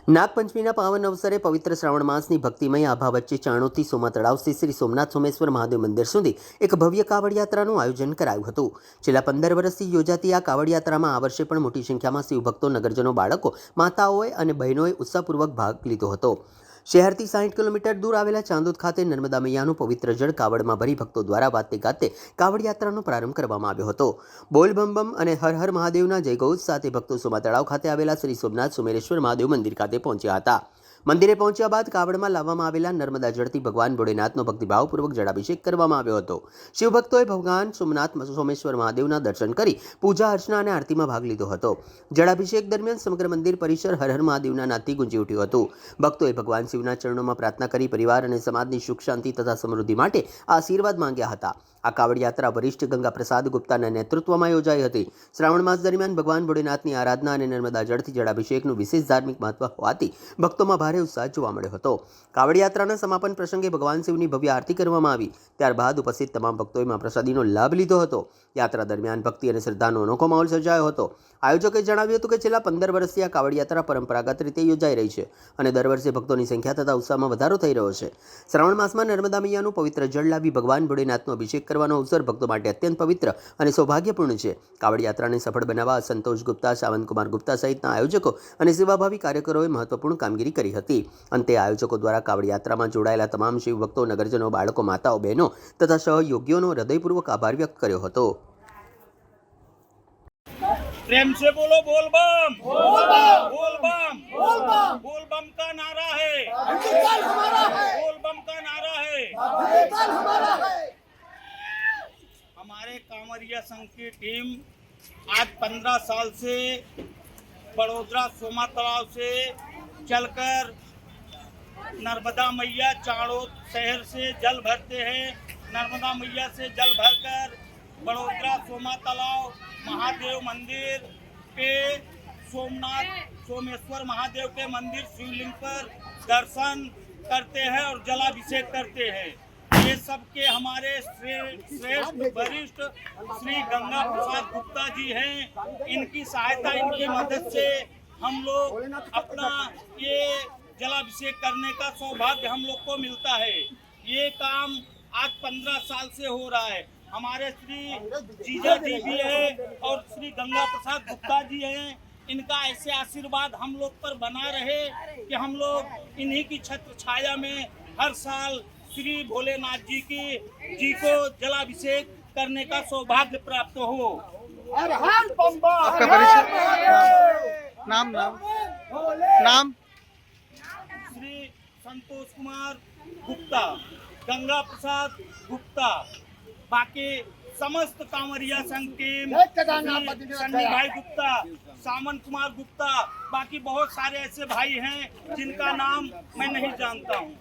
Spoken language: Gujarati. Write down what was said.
नागपंचमीના પાવન અવસરે પવિત્ર શ્રાવણ માસની ભક્તિમય આભા વચ્ચે ચાણોદથી સોમા તળાવથી શ્રી સોમનાથ સોમેશ્વર મહાદેવ મંદિર સુધી એક ભવ્ય કાવડ યાત્રાનું આયોજન કરાયું હતું। છેલ્લા 15 વર્ષથી યોજાતી આ કાવડ યાત્રામાં આ વર્ષે પણ મોટી સંખ્યામાં શિવભક્તો, નગરજનો, બાળકો, માતાઓએ અને બહેનોએ ઉત્સાહપૂર્વક ભાગ લીધો હતો। શહેરથી 60 કિલોમીટર દૂર આવેલા ચાંદોદ ખાતે નર્મદા મૈયાનું પવિત્ર જળ કાવડમાં ભરી ભક્તો દ્વારા વાતે ગાતે કાવડ યાત્રાનો પ્રારંભ કરવામાં આવ્યો હતો। બોલ બમ બમ અને હર હર મહાદેવના જયઘોષ સાથે ભક્તો સોમા તળાવ ખાતે આવેલા શ્રી સોમનાથ સોમેશ્વર મહાદેવ મંદિર ખાતે પહોંચ્યા હતા। મંદિરે પહોંચ્યા બાદ કાવડમાં લાવવામાં આવેલા નર્મદા જળથી ભગવાન ભોળેનાથનો ભક્તિભાવપૂર્વક જળાભિષેક કરવામાં આવ્યો હતો। શિવભક્તોએ ભગવાન સોમનાથ સોમેશ્વર મહાદેવના દર્શન કરી પૂજા અર્ચના અને આરતીમાં ભાગ લીધો હતો। જળાભિષેક દરમિયાન સમગ્ર મંદિર પરિસર હર હર મહાદેવના નાદથી ગુંજી ઉઠ્યું હતું। ભક્તોએ ભગવાન શિવના ચરણોમાં પ્રાર્થના કરી પરિવાર અને સમાજની સુખ શાંતિ તથા સમૃદ્ધિ માટે આશીર્વાદ માંગ્યા હતા। આ કાવડ યાત્રા વરિષ્ઠ ગંગા પ્રસાદ ગુપ્તાના નેતૃત્વમાં યોજાઈ હતી। શ્રાવણ માસ દરમિયાન ભગવાન ભોળેનાથની આરાધના અને નર્મદા જળથી જળાભિષેકનું વિશેષ ધાર્મિક મહત્વ હોવાથી ભક્તોમાં ભારે ઉત્સાહ જોવા મળ્યો હતો। કાવડ યાત્રાના સમાપન પ્રસંગે ભગવાન શિવની ભવ્ય આરતી કરવામાં આવી। ત્યારબાદ ઉપસ્થિત તમામ ભક્તોએ મા પ્રસાદીનો લાભ લીધો હતો। યાત્રા દરમિયાન ભક્તિ અને શ્રદ્ધાનો અનોખો માહોલ સર્જાયો હતો। આયોજકોએ જણાવ્યું હતું કે છેલ્લા 15 વર્ષથી આ કાવડ યાત્રા પરંપરાગત રીતે યોજાઈ રહી છે અને દર વર્ષે ભક્તોની સંખ્યા તથા ઉત્સાહમાં વધારો થઈ રહ્યો છે। શ્રાવણ માસમાં નર્મદા મૈયાનું પવિત્ર જળ લાવી ભગવાન ભોળેનાથનો અભિષેક કરવાનો અવસર ભક્તો માટે અત્યંત પવિત્ર અને સૌભાગ્યપૂર્ણ છે। કાવડ યાત્રાને સફળ બનાવવા સંતોષ ગુપ્તા, સાવંતકુમાર ગુપ્તા સહિતના આયોજકો અને સેવાભાવી કાર્યકરોએ મહત્વપૂર્ણ કામગીરી કરી હતી। અંતે આયોજકો દ્વારા કાવડ યાત્રામાં જોડાયેલા તમામ શિવભક્તો, નગરજનો, બાળકો, માતાઓ, બહેનો તથા સહયોગીઓનો હૃદયપૂર્વક આભાર વ્યક્ત કર્યો હતો। प्रेम से बोलो बोल बम, बोल बम, बोल बम, बोल बम, बोल बम का नारा है, अभिकल हमारा है, बोल बम का नारा है, अभिकल हमारा है। हमारे कांवरिया संघ की टीम आज 15 साल से बड़ोदरा सोमा तालाब से चलकर नर्मदा मैया चाणोद शहर से जल भरते हैं। नर्मदा मैया से जल भरकर बड़ोदरा सोमा तालाब महादेव मंदिर पे सोमनाथ सोमेश्वर महादेव के मंदिर शिवलिंग पर दर्शन करते हैं और जलाभिषेक करते हैं। ये सबके हमारे श्रेष्ठ वरिष्ठ श्री गंगा प्रसाद गुप्ता जी हैं। इनकी सहायता, इनकी मदद से हम लोग अपना ये जलाभिषेक करने का सौभाग्य हम लोग को मिलता है। ये काम आज 15 साल से हो रहा है। हमारे श्री जीजा जी भी है और श्री गंगा प्रसाद गुप्ता जी हैं। इनका ऐसे आशीर्वाद हम लोग पर बना रहे कि हम लोग इन्हीं की छत्र छाया में हर साल श्री भोलेनाथ जी को जलाभिषेक करने का सौभाग्य प्राप्त हो। हर हर बम्बा। आपका परिचय? नाम नाम नाम श्री संतोष कुमार गुप्ता, गंगा प्रसाद गुप्ता, बाकी समस्त कांवरिया संघ टीम, सन्नी भाई गुप्ता, सामंत कुमार गुप्ता, बाकी बहुत सारे ऐसे भाई हैं जिनका नाम मैं नहीं जानता हूँ।